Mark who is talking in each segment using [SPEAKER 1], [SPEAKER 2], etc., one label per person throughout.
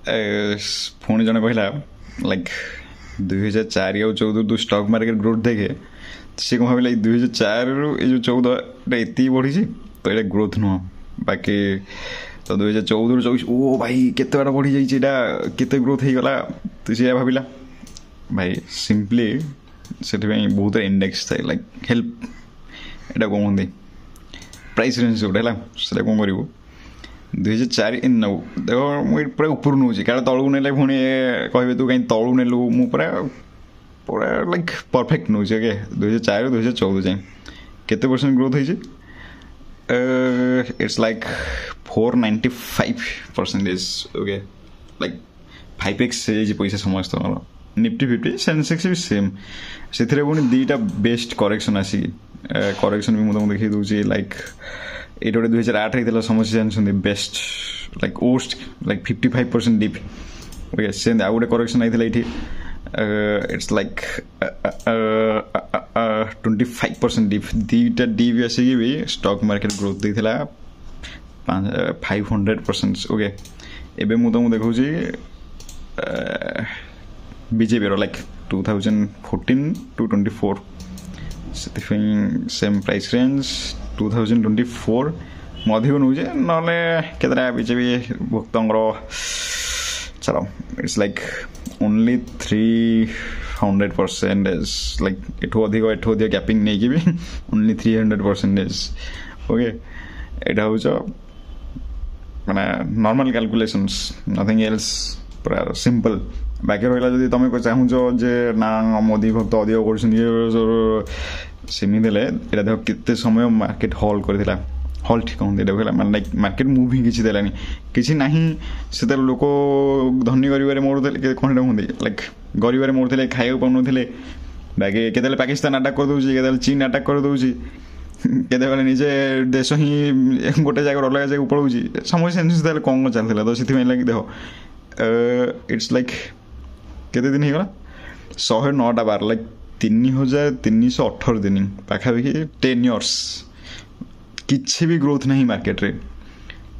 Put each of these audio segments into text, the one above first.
[SPEAKER 1] पुणी जन कहला लाइक 2004 और 14 तू स्टॉक मार्केट ग्रोथ देखे सी कौन भाई 2004 रु ये 14 एति बढ़ी तो ये ग्रोथ नुह बाकी तो 2014 रु 24 ओ भाई केते बार बढ़ी जाइए केते ग्रोथ हो गला तो सी भाविला भाई सिंपली से बहुत इंडेक्स थाए लाइक हेल्प एटा कौन कहते प्राइस रेंज गोटे है कौन करूँ 2004 इन नौ देख मुझे पूरा ऊपर नौ क्या तलू ने पुणी कहे तू कहीं तलू नेलु मु पूरा पूरा लाइक परफेक्ट नौ ओके 2004 2014 जाए केते परसेंट ग्रोथ होती it's like 495% okay like 5x पैसा समस्त निफ्टी 50 सेंसेक्स भी सेम से पुणी दीटा बेस्ट करेक्शन आसिक करेक्शन भी मुझे देखी दूसरी लाइक ये 2008 होता समस्या जानते बेस्ट लाइक ओस्ट लाइक 55% डिप ओके से आउ गोटे करेक्शन आई ये इट्स लाइक 25% डिप दीटा डिप आसिक भी स्टॉक मार्केट ग्रोथ देता 500% ओके एबे मु तुमको देखा BJP like 2014 to 24 same price range 2024 मधिक नौजे ना केतरा बीजेपी भक्त चलो इट्स लाइक ओनली 300% लाइक एठू अधिक गैपिंग नहीं कि भी ओनली 300% ओके यहाँ हूँ माने नॉर्मल कैलकुलेशंस नथिंग एल्स पूरा सिंपल बाकी रहा जब तुम चाहूच जे ना मोदी भक्त अधिक सेमी यहाँ देख केते समय मार्केट हॉल करथिला हॉल ठीक कहते देखा मैं लाइक मार्केट मुव ही किसी देलानी किसी ना से लोक धनी गरीबारे मरुले कौन कहते लाइक गरीबारे मरुले खाइबा पाऊन बाकी केते पाकिस्तान अटैक कर दूसरी के चीन अटैक कर दूसरी केते निजे देश ही गोटे जगह अलग जगह पलाऊँ समस्या कौन चलता तो से लगे देख इट्स लाइक केते दिन होगा 109टा बार लाइक 3318 दिन पाखापाखि 10 इयर्स किसी भी ग्रोथ नहीं मार्केट रे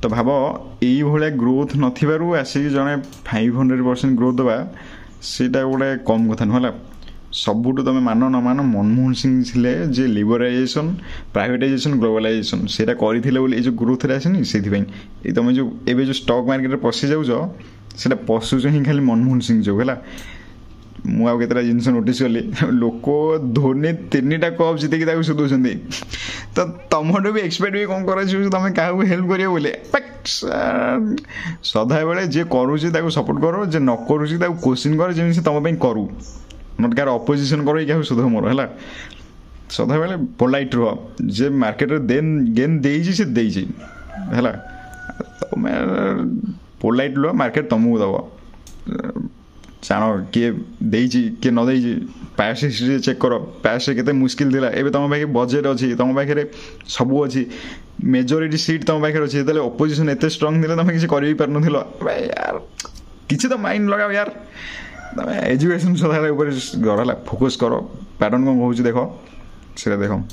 [SPEAKER 1] तो भाव यही भाया ग्रोथ नथिबारु आसिक जड़े 500% ग्रोथ दबा सीटा गोटे कम कथा नुहला सबुठ तुम मान न मान मनमोहन सिंह थे जे लिबराइजेशन प्राइवेटाइजेशन ग्लोबलाइजेशन से करते जो ग्रोथ आसनी से तुम जो एवं जो स्टॉक मार्केट पशि जाऊँ से पशुच ही खाली मनमोहन सिंह जो है मुझे केतटा जिन नोटिस कली लोक धोनी 3टा कप जितकी सुधौं तो तुम भी एक्सपेक्ट भी कौन कर तुम क्या हेल्प कर बोले सदा बेले जे करुच्ची सपोर्ट कर जे न करुच्ची क्वेश्चन कर जमी तुम करू नट कार अपोजिशन कर क्या सुध मोर है सदा बेले पोलाइट रुह जे मार्केट गेन देजी है तुम पोलाइट रुह मार्केट तुमको दब जान किए किए न पास्ट हिस्ट्री चेक कर पास्ट के मुस्किल थी एवं तुम पाखे बजेट अच्छी तुम पाखे सबू अच्छी मेजोरिटी सीट तुम पाखे अच्छी जो अपोजिशन एत स्ट्रंग थी तुम किसी कर पार यार किसी तो माइंड लगाओ यार तुम एजुकेशन सदा फोकस कर पैटर्न कौन कहूँ देख से देख है।